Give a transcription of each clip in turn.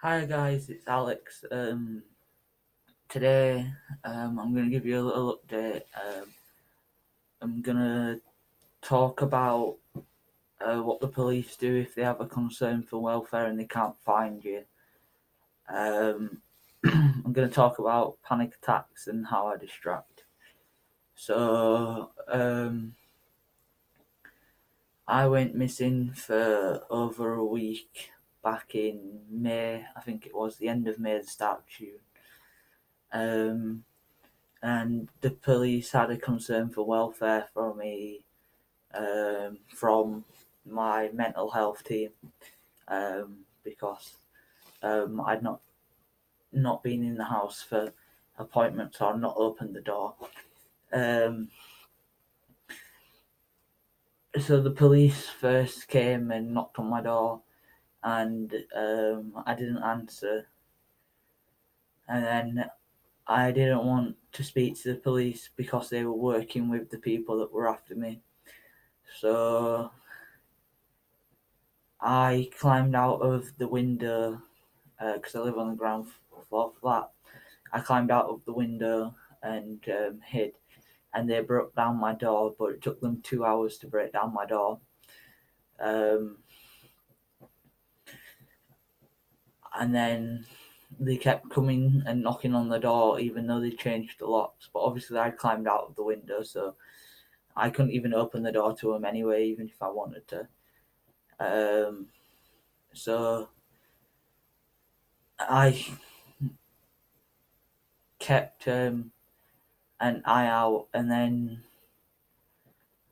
Hi guys, it's Alex. Today, I'm going to give you a little update. I'm going to talk about what the police do if they have a concern for welfare and they can't find you. Um, I'm going to talk about panic attacks and how I distract. So, I went missing for over a week back in May. I think it was the end of May, the start of June. Um, and the police had a concern for welfare for me from my mental health team because I'd not been in the house for appointments or not opened the door. Um, so the police first came and knocked on my door, and I didn't answer. And then I didn't want to speak to the police because they were working with the people that were after me. So I climbed out of the window because I live on the ground floor flat. I climbed out of the window and hid, and they broke down my door, but it took them 2 hours to break down my door. Um, and then they kept coming and knocking on the door, even though they changed the locks. But obviously, I climbed out of the window, so I couldn't even open the door to them anyway, even if I wanted to. Um, so I kept an eye out, and then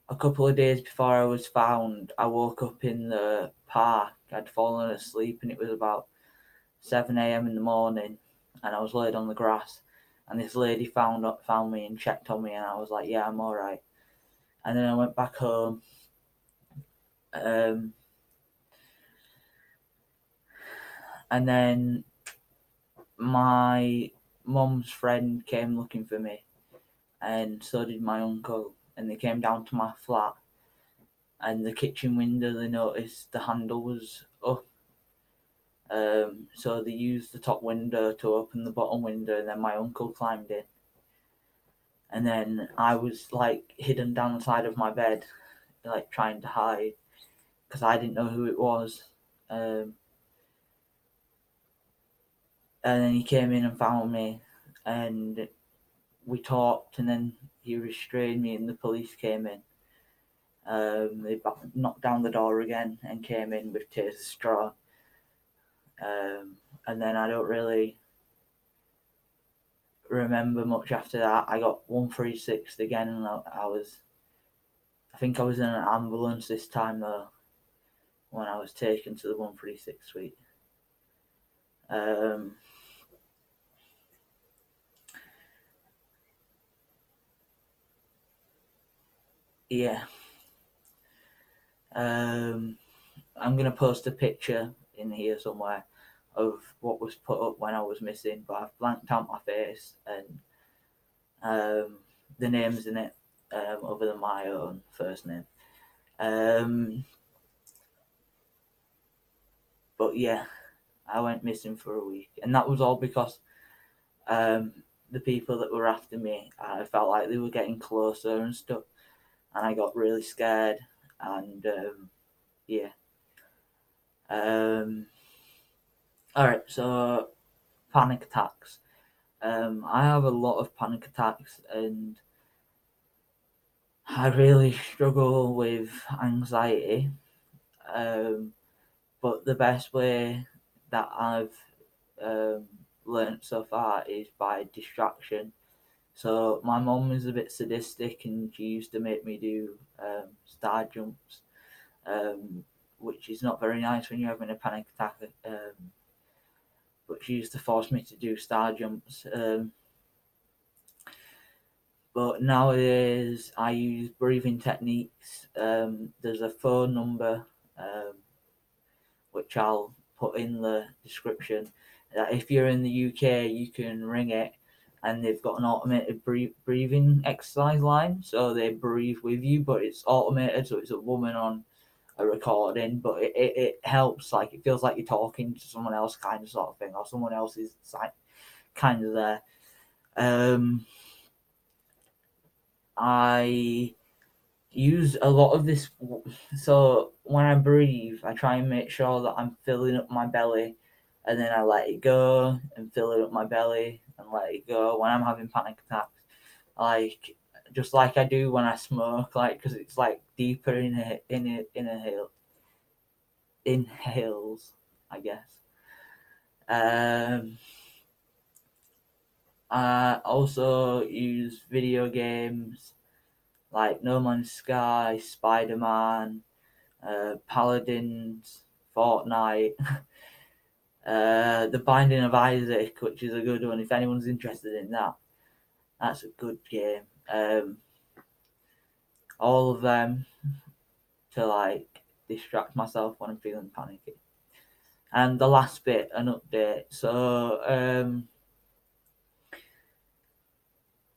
a couple of days before I was found, I woke up in the park. I'd fallen asleep, and it was about 7 a.m. in the morning, and I was laid on the grass. And this lady found me and checked on me, and I was like, "Yeah, I'm all right." And then I went back home. Um, and then my mum's friend came looking for me, and so did my uncle. And they came down to my flat, and the kitchen window. They noticed the handle was up. So they used the top window to open the bottom window, and then my uncle climbed in. And then I was like hidden down the side of my bed, like trying to hide because I didn't know who it was. Um, and then he came in and found me, and we talked, and then he restrained me, and the police came in. They knocked down the door again and came in with taser straw. And then I don't really remember much after that. I got 136 again, and I think I was in an ambulance this time though when I was taken to the 136 suite. Um, yeah, um, I'm gonna post a picture in here somewhere of what was put up when I was missing, but I've blanked out my face and um, the names in it other than my own first name. Um, but yeah, I went missing for a week, and that was all because um, the people that were after me, I felt like they were getting closer and stuff, and I got really scared. And yeah, um, all right. So panic attacks. I have a lot of panic attacks, and I really struggle with anxiety. Um, but the best way that I've um, learned so far is by distraction. So my mum is a bit sadistic, and she used to make me do star jumps, um, which is not very nice when you're having a panic attack. But she used to force me to do star jumps. But nowadays I use breathing techniques. There's a phone number um, which I'll put in the description. If you're in the UK, you can ring it, and they've got an automated breathing exercise line. So they breathe with you, but it's automated. So it's a woman on a recording, but it helps. Like, it feels like you're talking to someone else, kind of sort of thing, or someone else is like kind of there. I use a lot of this. So when I breathe, I try and make sure that I'm filling up my belly, and then I let it go and fill it up my belly and let it go when I'm having panic attacks. Like, just like I do when I smoke, like, because it's like deeper inhales, I guess. I also use video games like No Man's Sky, Spider-Man, Paladins, Fortnite, The Binding of Isaac, which is a good one. If anyone's interested in that, that's a good game. All of them to like distract myself when I'm feeling panicky. And the last bit, an update. So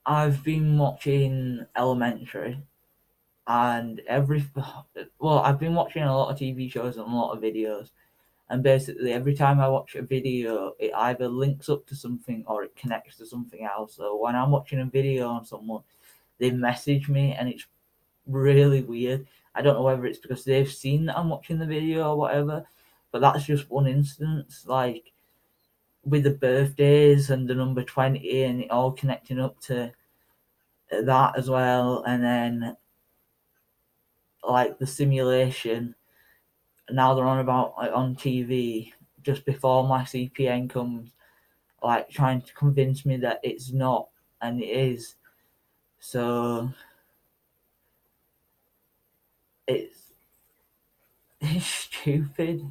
I've been watching Elementary, and I've been watching a lot of TV shows and a lot of videos, and basically every time I watch a video, it either links up to something or it connects to something else. So when I'm watching a video on someone, they message me, and it's really weird. I don't know whether it's because they've seen that I'm watching the video or whatever, but that's just one instance. Like, with the birthdays and the number 20 and it all connecting up to that as well, and then like the simulation. Now they're on about like on TV just before my CPN comes, like trying to convince me that it's not, and it is. So it's it's stupid,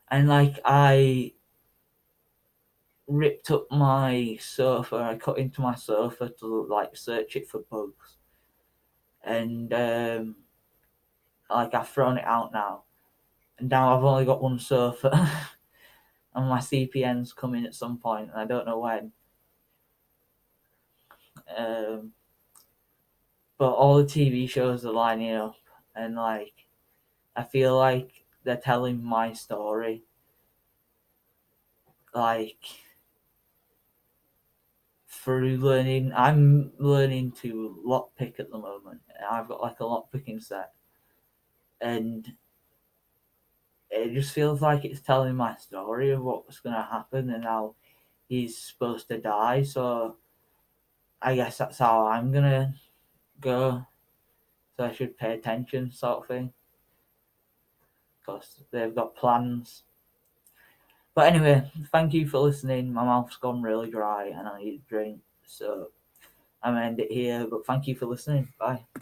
and like I ripped up my sofa. I cut into my sofa to like search it for bugs, and like I've thrown it out now, and now I've only got one sofa, and my CPN's coming at some point, and I don't know when. Um, but all the TV shows are lining up, and like I feel like they're telling my story, like through learning. I'm learning to lockpick at the moment. I've got like a lockpicking set, and it just feels like it's telling my story of what's going to happen and how he's supposed to die. So I guess that's how I'm going to go. So I should pay attention, sort of thing, because they've got plans. But anyway, thank you for listening. My mouth's gone really dry and I need a drink. So I'm going to end it here. But thank you for listening. Bye.